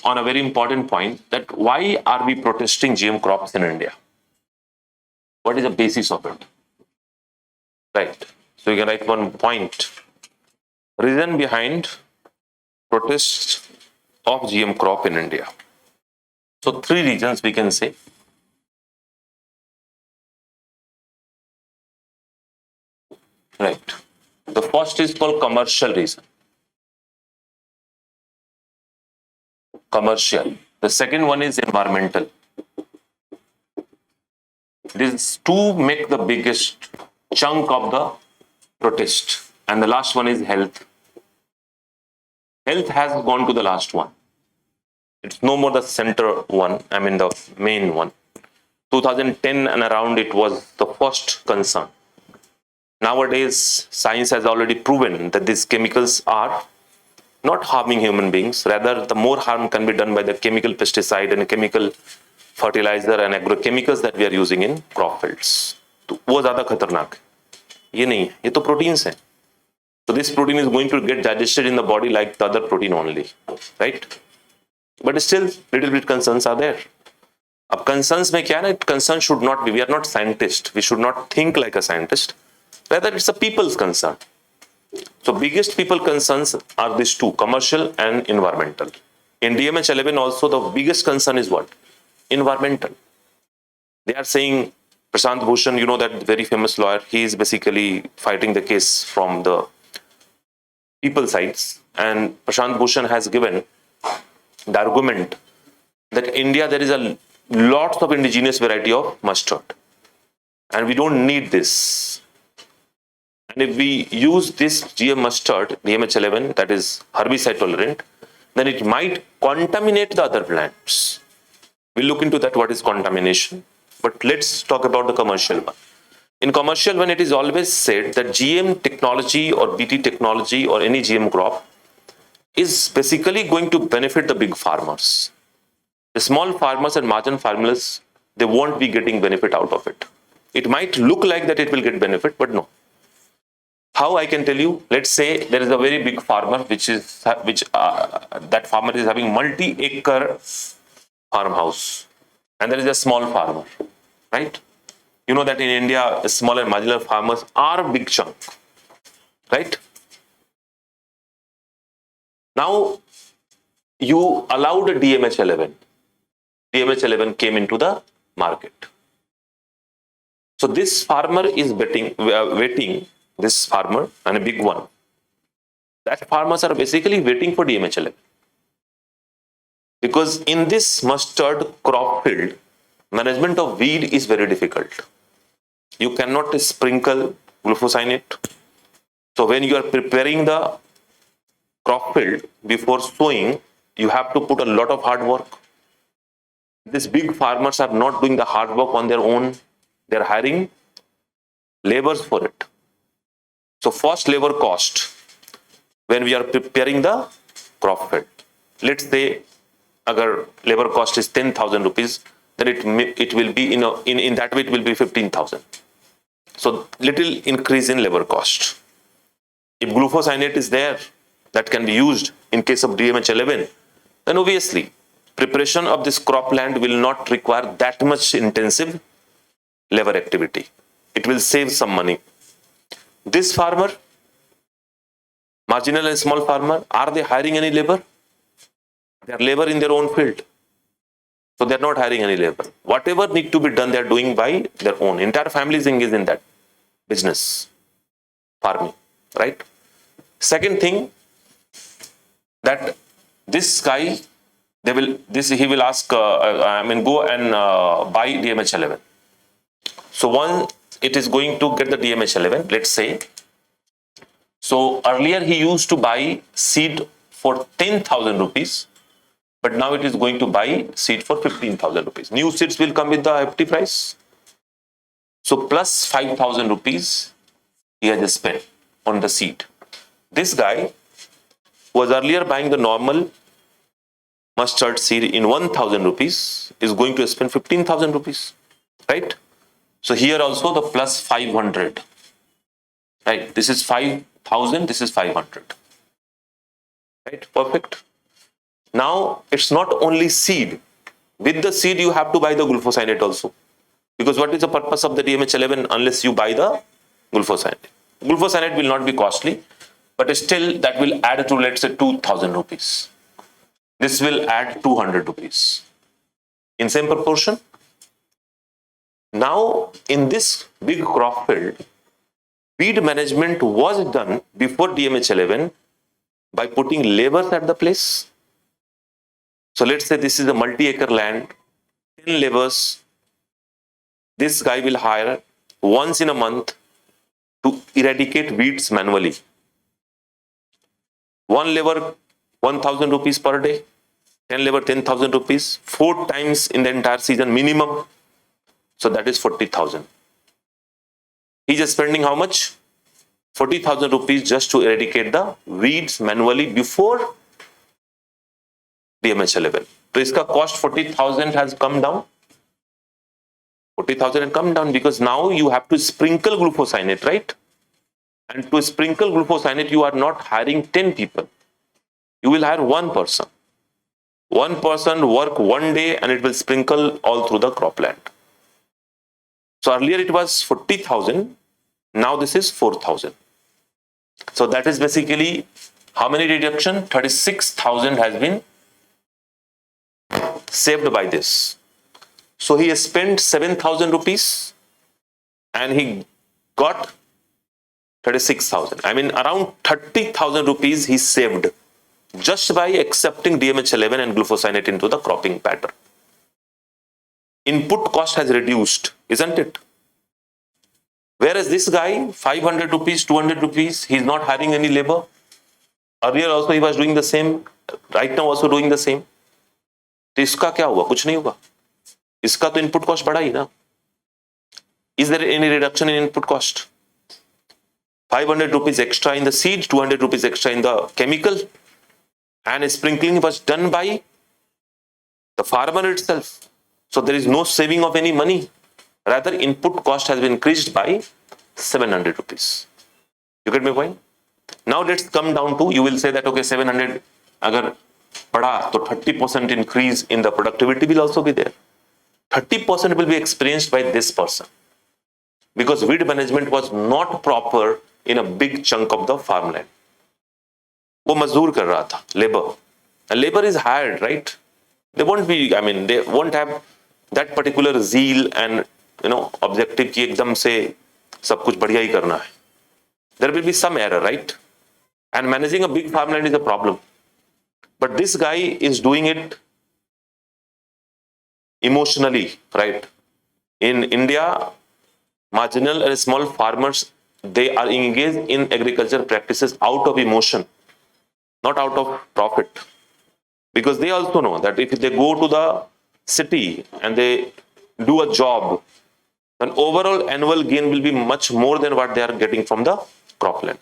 on a very important point, that why are we protesting GM crops in India? What is the basis of it? Right. So you can write one point. Reason behind protest of GM crop in India. So three reasons we can say. Right. The first is called commercial reason. Commercial. The second one is environmental. These two make the biggest chunk of the protest. And the last one is health. Health has gone to the last one. It's no more the center one, I mean the main one. 2010 and around, it was the first concern. Nowadays, science has already proven that these chemicals are not harming human beings. Rather, the more harm can be done by the chemical pesticide and chemical fertilizer and agrochemicals that we are using in crop fields. तो वो ज़्यादा खतरनाक है. ये नहीं है, ये तो proteins हैं. So this protein is going to get digested in the body like the other protein only, right? But still, little bit concerns are there. अब concerns में क्या है ना? Concern should not be. We are not scientists. We should not think like a scientist. Rather, it's a people's concern. So biggest people concerns are these two, commercial and environmental. In DMH11 also, the biggest concern is what? Environmental. They are saying, Prashant Bhushan, you know, that very famous lawyer, he is basically fighting the case from the people sides. And Prashant Bhushan has given the argument that India, there is a lots of indigenous variety of mustard. And we don't need this. And if we use this GM mustard, DMH11, that is herbicide tolerant, then it might contaminate the other plants. We'll look into that, what is contamination. But let's talk about the commercial one. In commercial one, it is always said that GM technology or BT technology or any GM crop is basically going to benefit the big farmers. The small farmers and margin farmers, they won't be getting benefit out of it. It might look like that it will get benefit, but no. How I can tell you? Let's say there is a very big farmer, that farmer is having multi-acre farmhouse, and there is a small farmer, right? You know that in India, small and marginal farmers are a big chunk, right? Now, you allowed a DMH11. DMH11 came into the market. So this farmer is waiting. This farmer and a big one. That farmers are basically waiting for DMH11. Because in this mustard crop field, management of weed is very difficult. You cannot sprinkle glufosinate. So when you are preparing the crop field before sowing, you have to put a lot of hard work. These big farmers are not doing the hard work on their own. They're hiring laborers for it. So first labor cost, when we are preparing the crop field, let's say agar labor cost is 10,000 rupees, then it will be in that way it will be 15,000. So little increase in labor cost. If glufosinate is there that can be used in case of DMH11, then obviously preparation of this cropland will not require that much intensive labor activity. It will save some money. This farmer, marginal and small farmer, are they hiring any labor? They are labor in their own field. So they're not hiring any labor. Whatever need to be done, they're doing by their own. Entire family is engaged in that business, farming, right? Second thing, that this guy, he will ask, go and buy DMH11. So one, it is going to get the DMH11, let's say. So earlier he used to buy seed for 10,000 rupees, but now it is going to buy seed for 15,000 rupees. New seeds will come with the FT price. So plus 5,000 rupees he has spent on the seed. This guy was earlier buying the normal mustard seed in 1,000 rupees is going to spend 15,000 rupees, right? So here also the plus 500, right? This is 5,000, this is 500, right? Perfect. Now it's not only seed. With the seed, you have to buy the glufosinate also. Because what is the purpose of the DMH11 unless you buy the glufosinate? Glufosinate will not be costly, but still that will add to, let's say, 2,000 rupees. This will add 200 rupees. In same proportion. Now, in this big crop field, weed management was done before DMH11 by putting laborers at the place. So let's say this is a multi-acre land, 10 laborers. This guy will hire once in a month to eradicate weeds manually. One labor, 1,000 rupees per day. 10 labor, 10,000 rupees. 4 times in the entire season minimum. So that is 40,000. He's just spending how much? 40,000 rupees just to eradicate the weeds manually before DMH11. So its cost 40,000 has come down. 40,000 has come down because now you have to sprinkle glufosinate, right? And to sprinkle glufosinate, you are not hiring 10 people. You will hire one person. One person work one day and it will sprinkle all through the cropland. So earlier it was 40,000. Now this is 4,000. So that is basically how many reduction? 36,000 has been saved by this. So he spent 7,000 rupees and he got 36,000. I mean around 30,000 rupees he saved just by accepting DMH11 and glufosinate into the cropping pattern. Input cost has reduced, isn't it? Whereas this guy, 500 rupees, 200 rupees, he's not hiring any labor. Earlier also he was doing the same. Right now also doing the same. तो इसका क्या हुआ? कुछ नहीं हुआ. इसका तो input cost बढ़ा ही ना. Is there any reduction in input cost? 500 rupees extra in the seed, 200 rupees extra in the chemical, and sprinkling was done by the farmer itself. So there is no saving of any money. Rather, input cost has been increased by 700 rupees. You get my point? Now let's come down to, you will say that, okay, 700, agar pada, so 30% increase in the productivity will also be there. 30% will be experienced by this person. Because weed management was not proper in a big chunk of the farmland. वो मजदूर कर रहा था, labor. And labor is hired, right? They won't be, I mean, they won't have that particular zeal and, objective ki ekdam se sab kuch badhiya hi karna hai. There will be some error, right? And managing a big farmland is a problem. But this guy is doing it emotionally, right? In India, marginal and small farmers, they are engaged in agriculture practices out of emotion, not out of profit. Because they also know that if they go to the city and they do a job, then overall annual gain will be much more than what they are getting from the cropland.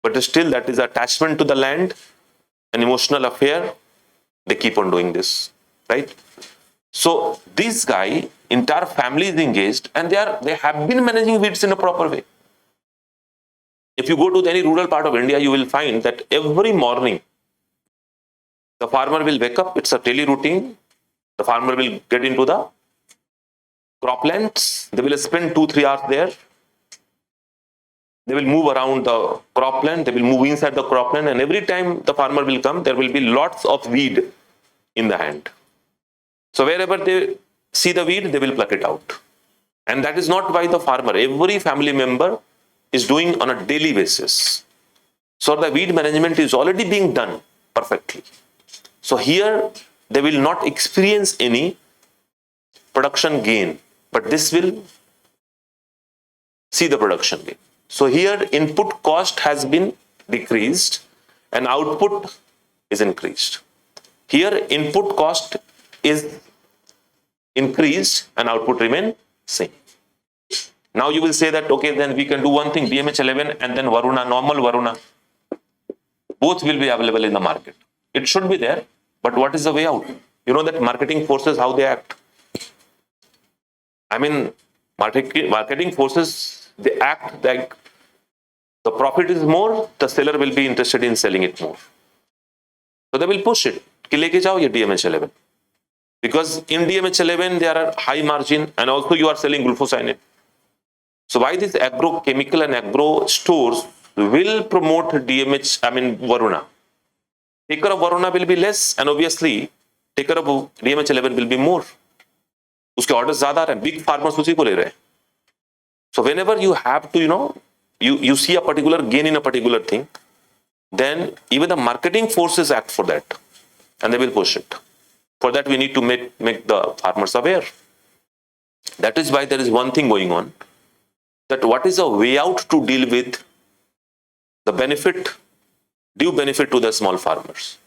But still, that is attachment to the land, an emotional affair. They keep on doing this, right? So this guy, entire family is engaged, and they have been managing weeds in a proper way. If you go to any rural part of India, you will find that every morning the farmer will wake up. It's a daily routine. The farmer will get into the croplands. They will spend 2-3 hours there. They will move around the cropland. They will move inside the cropland, and every time the farmer will come, there will be lots of weed in the hand. So wherever they see the weed, they will pluck it out. And that is not by the farmer. Every family member is doing on a daily basis. So the weed management is already being done perfectly. So here they will not experience any production gain, but this will see the production gain. So here input cost has been decreased and output is increased. Here input cost is increased and output remain same. Now you will say that, okay, then we can do one thing, DMH11 and then Varuna, normal Varuna. Both will be available in the market. It should be there, but what is the way out? You know that marketing forces, how they act. I mean, marketing forces, they act like the profit is more, the seller will be interested in selling it more. So they will push it. कि लेके जाओ ये DMH11, because in DMH11 there are high margin and also you are selling glufosinate. So why this agrochemical and agro stores will promote Varuna. Taker of Varuna will be less and obviously taker of DMH11 will be more. उसके orders ज़्यादा आ रहे हैं, big farmers उसी को ले रहे हैं. So whenever you have to, you see a particular gain in a particular thing, then even the marketing forces act for that and they will push it. For that we need to make the farmers aware. That is why there is one thing going on, that what is a way out to deal with the due benefit to the small farmers.